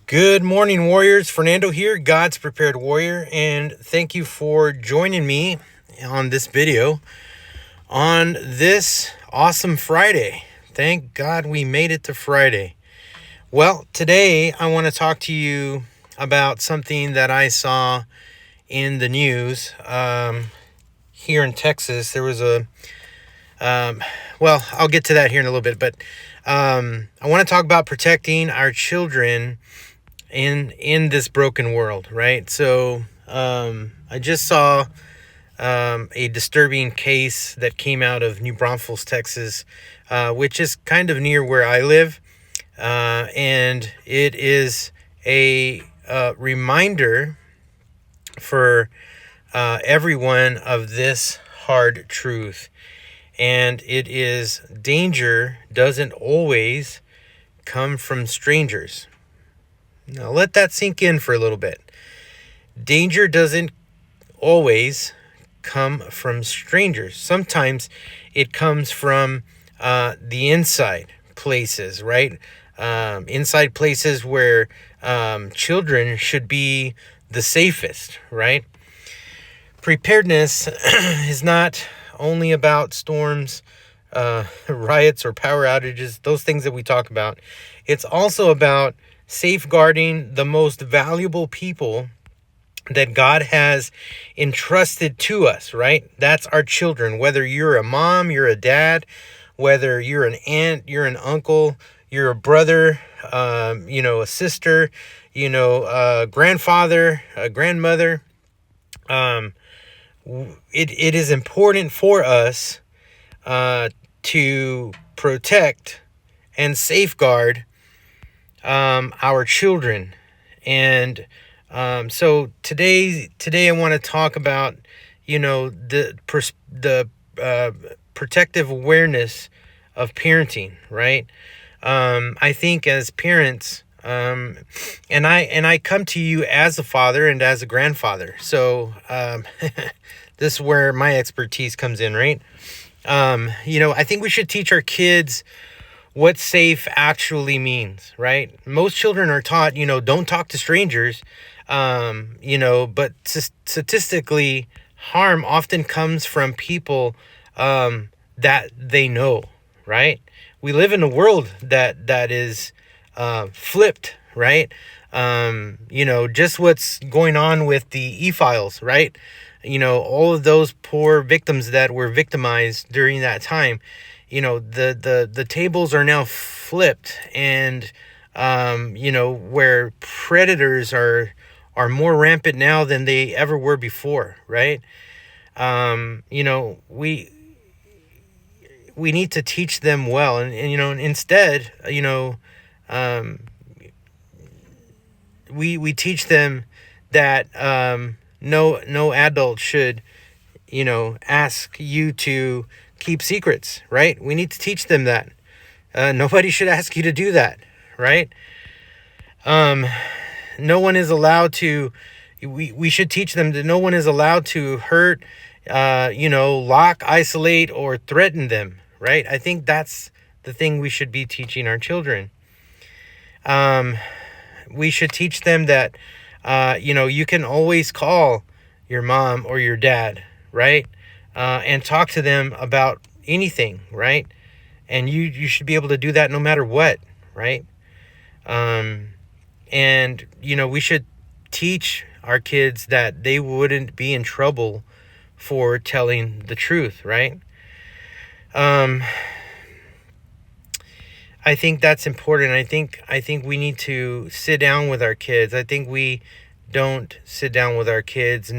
Good morning, warriors. Fernando here, God's Prepared Warrior, and thank you for joining me on this video on this awesome Friday. Thank God we made it to Friday. Well, today I want to talk to you about something that I saw in the news here in Texas. There was I'll get to that here in a little bit, but I want to talk about protecting our children in this broken world, right? So I just saw a disturbing case that came out of New Braunfels, Texas, which is kind of near where I live, and it is a reminder for everyone of this hard truth, and it is: danger doesn't always come from strangers. Now let that sink in for a little bit. Danger doesn't always come from strangers. Sometimes it comes from the inside places, right? Inside places where children should be the safest, right? Preparedness is not only about storms, riots, or power outages, those things that we talk about. It's also about safeguarding the most valuable people that God has entrusted to us, right? That's our children. Whether you're a mom, you're a dad, whether you're an aunt, you're an uncle, you're a brother, a sister, a grandfather, a grandmother. It is important for us to protect and safeguard our children. And so today I want to talk about the protective awareness of parenting, right? I think as parents, and I come to you as a father and as a grandfather, so this is where my expertise comes in, right? I think we should teach our kids what safe actually means, right? Most children are taught, don't talk to strangers, but statistically, harm often comes from people that they know, right? We live in a world that is flipped, right? Just what's going on with the e-files, right? All of those poor victims that were victimized during that time. The tables are now flipped, and where predators are more rampant now than they ever were before, right? We need to teach them well, and instead, we teach them that no adult should ask you to keep secrets, right? We need to teach them that nobody should ask you to do that, right? No one is allowed to. We should teach them that no one is allowed to hurt, lock, isolate, or threaten them, right? I think that's the thing we should be teaching our children. We should teach them that you can always call your mom or your dad, right? And talk to them about anything, right? And you should be able to do that no matter what, right? And we should teach our kids that they wouldn't be in trouble for telling the truth, right? I think that's important. I think we need to sit down with our kids. I think we don't sit down with our kids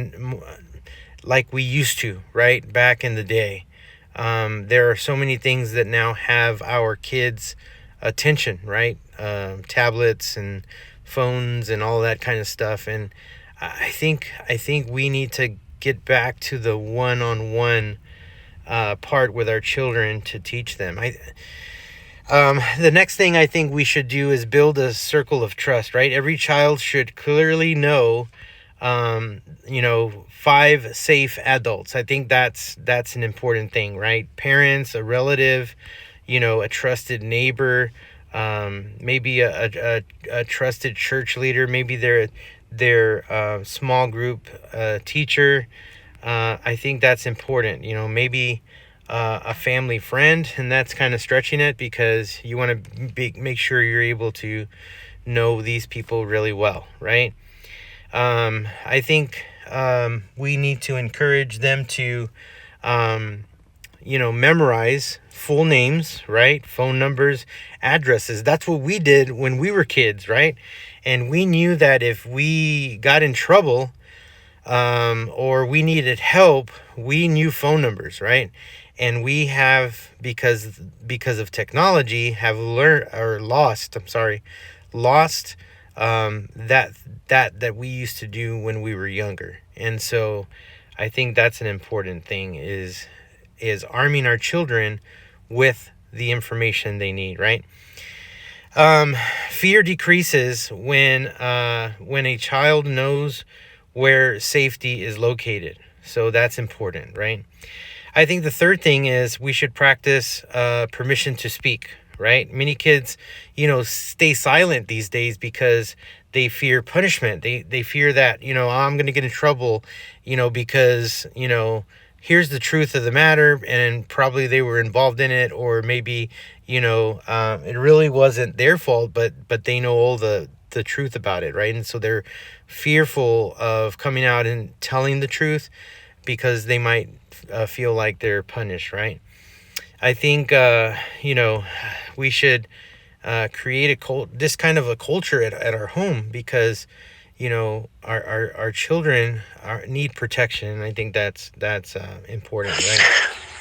like we used to, right? Back in the day. There are so many things that now have our kids' attention, right? Tablets and phones and all that kind of stuff. And I think we need to get back to the one-on-one part with our children to teach them. The next thing I think we should do is build a circle of trust, right? Every child should clearly know 5 safe adults. I think that's an important thing, right? Parents, a relative, a trusted neighbor, maybe a trusted church leader, maybe their small group teacher. I think that's important. Maybe a family friend, and that's kind of stretching it because you want to make sure you're able to know these people really well, right? I think we need to encourage them to, memorize full names, right? Phone numbers, addresses. That's what we did when we were kids, right? And we knew that if we got in trouble, or we needed help, we knew phone numbers, right? And we have, because of technology, have learned or lost. I'm sorry, lost that we used to do when we were younger. And so, I think that's an important thing is arming our children with the information they need, right? Fear decreases when a child knows where safety is located. So that's important, right? I think the third thing is we should practice permission to speak, right? Many kids, stay silent these days because they fear punishment. They fear that, I'm going to get in trouble, because, here's the truth of the matter, and probably they were involved in it, or maybe, it really wasn't their fault, but they know all the truth about it, right? And so they're fearful of coming out and telling the truth because they might feel like they're punished, right? I think we should create this kind of a culture at our home, because our children need protection, and I think that's important, right?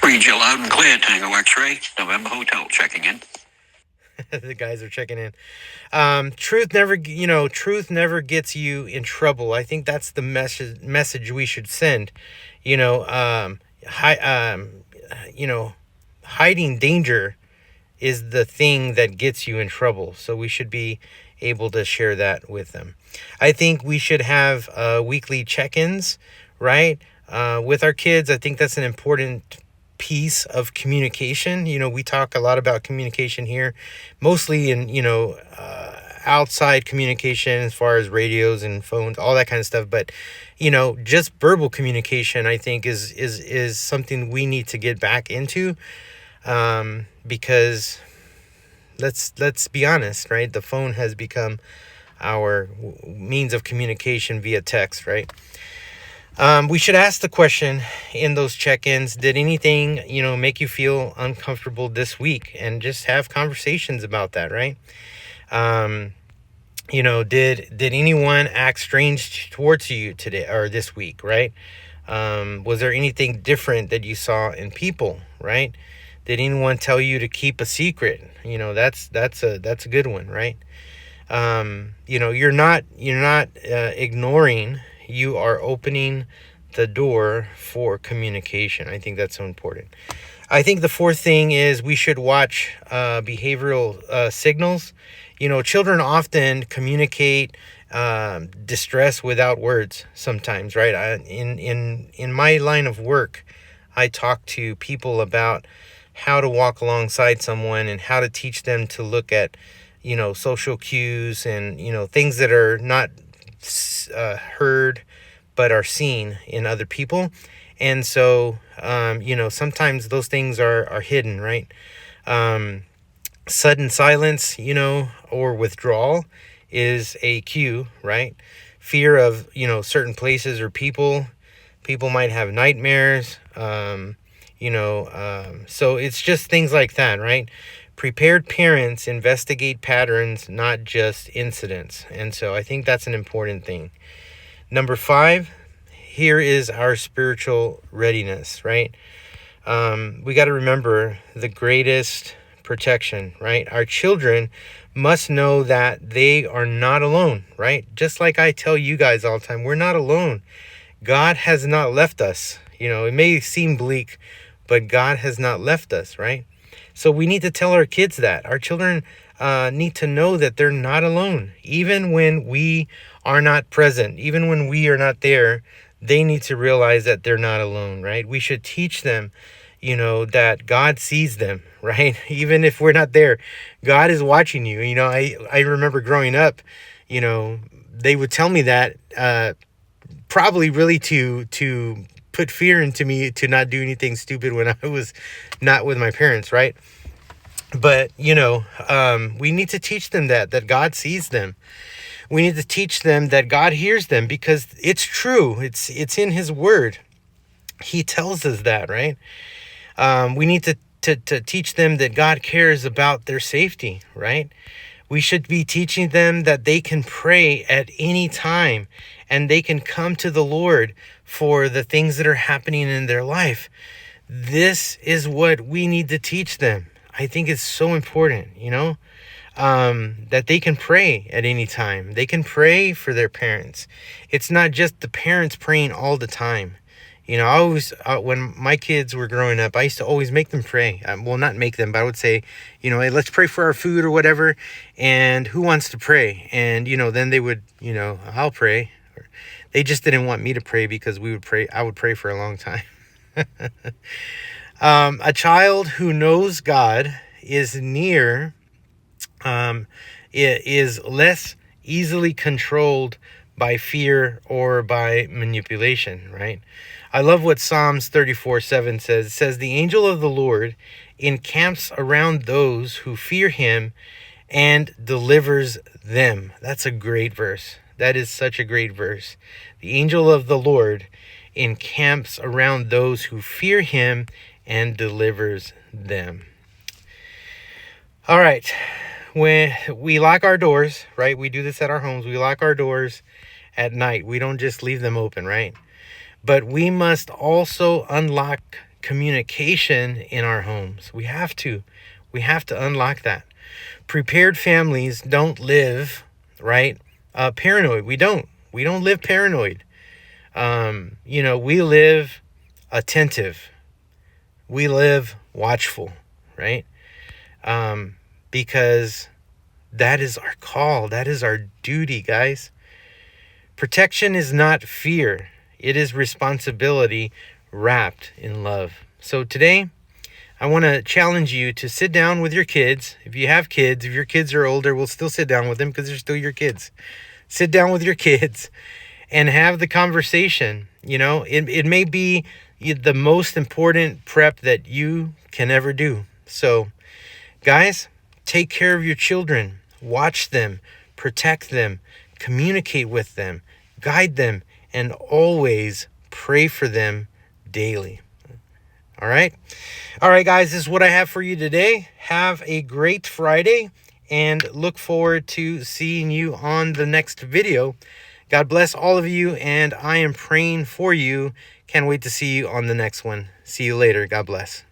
Read you loud and clear, Tango X-ray. November Hotel checking in. The guys are checking in. Truth never gets you in trouble. I think that's the message we should send. Hiding danger is the thing that gets you in trouble. So we should be able to share that with them. I think we should have weekly check-ins, right? With our kids. I think that's an important piece of communication. We talk a lot about communication here, mostly in, outside communication as far as radios and phones, all that kind of stuff. But, just verbal communication, I think is something we need to get back into, because let's be honest, right? The phone has become our means of communication via text, right? We should ask the question in those check-ins, did anything, make you feel uncomfortable this week? And just have conversations about that, right? Did anyone act strange towards you today or this week, right? Was there anything different that you saw in people, right? Did anyone tell you to keep a secret? That's a good one, right? You're not ignoring. You are opening the door for communication. I think that's so important. I think the fourth thing is we should watch behavioral signals. Children often communicate distress without words sometimes, right? In my line of work, I talk to people about how to walk alongside someone and how to teach them to look at, social cues and, things that are not heard but are seen in other people. And so sometimes those things are hidden, right? Sudden silence, or withdrawal is a cue, right? Fear of certain places or people might have nightmares, so it's just things like that, right? Prepared parents investigate patterns, not just incidents. And so I think that's an important thing. Number 5, here is our spiritual readiness, right? We got to remember the greatest protection, right? Our children must know that they are not alone, right? Just like I tell you guys all the time, we're not alone. God has not left us. It may seem bleak, but God has not left us, right? So we need to tell our kids that. Our children need to know that they're not alone. Even when we are not present, even when we are not there, they need to realize that they're not alone, right? We should teach them, that God sees them, right? Even if we're not there, God is watching you. I remember growing up, they would tell me that, probably really to put fear into me to not do anything stupid when I was not with my parents, right? But we need to teach them that God sees them. We need to teach them that God hears them, because it's true. It's in His Word. He tells us that, right? We need to teach them that God cares about their safety, right? We should be teaching them that they can pray at any time and they can come to the Lord for the things that are happening in their life. This is what we need to teach them. I think it's so important, that they can pray at any time. They can pray for their parents. It's not just the parents praying all the time. I always, when my kids were growing up, I used to always make them pray. Well, not make them, but I would say, hey, let's pray for our food or whatever. And who wants to pray? And, then they would, I'll pray. They just didn't want me to pray because we would pray. I would pray for a long time. A child who knows God is near, is less easily controlled by fear or by manipulation, right? I love what Psalms 34:7 says. It says, "The angel of the Lord encamps around those who fear Him and delivers them." That's a great verse. That is such a great verse. The angel of the Lord encamps around those who fear Him and delivers them. All right. When we lock our doors, right? We do this at our homes. We lock our doors at night. We don't just leave them open, right? But we must also unlock communication in our homes. We have to unlock that. Prepared families don't live, right? Paranoid. We don't live paranoid. We live attentive. We live watchful, right? Because that is our call. That is our duty, guys. Protection is not fear. It is responsibility wrapped in love. So today, I want to challenge you to sit down with your kids. If you have kids, if your kids are older, we'll still sit down with them because they're still your kids. Sit down with your kids and have the conversation. It may be the most important prep that you can ever do. So, guys, take care of your children. Watch them, protect them, communicate with them, guide them, and always pray for them daily. All right, guys, this is what I have for you today. Have a great Friday and look forward to seeing you on the next video. God bless all of you, and I am praying for you. Can't wait to see you on the next one. See you later. God bless.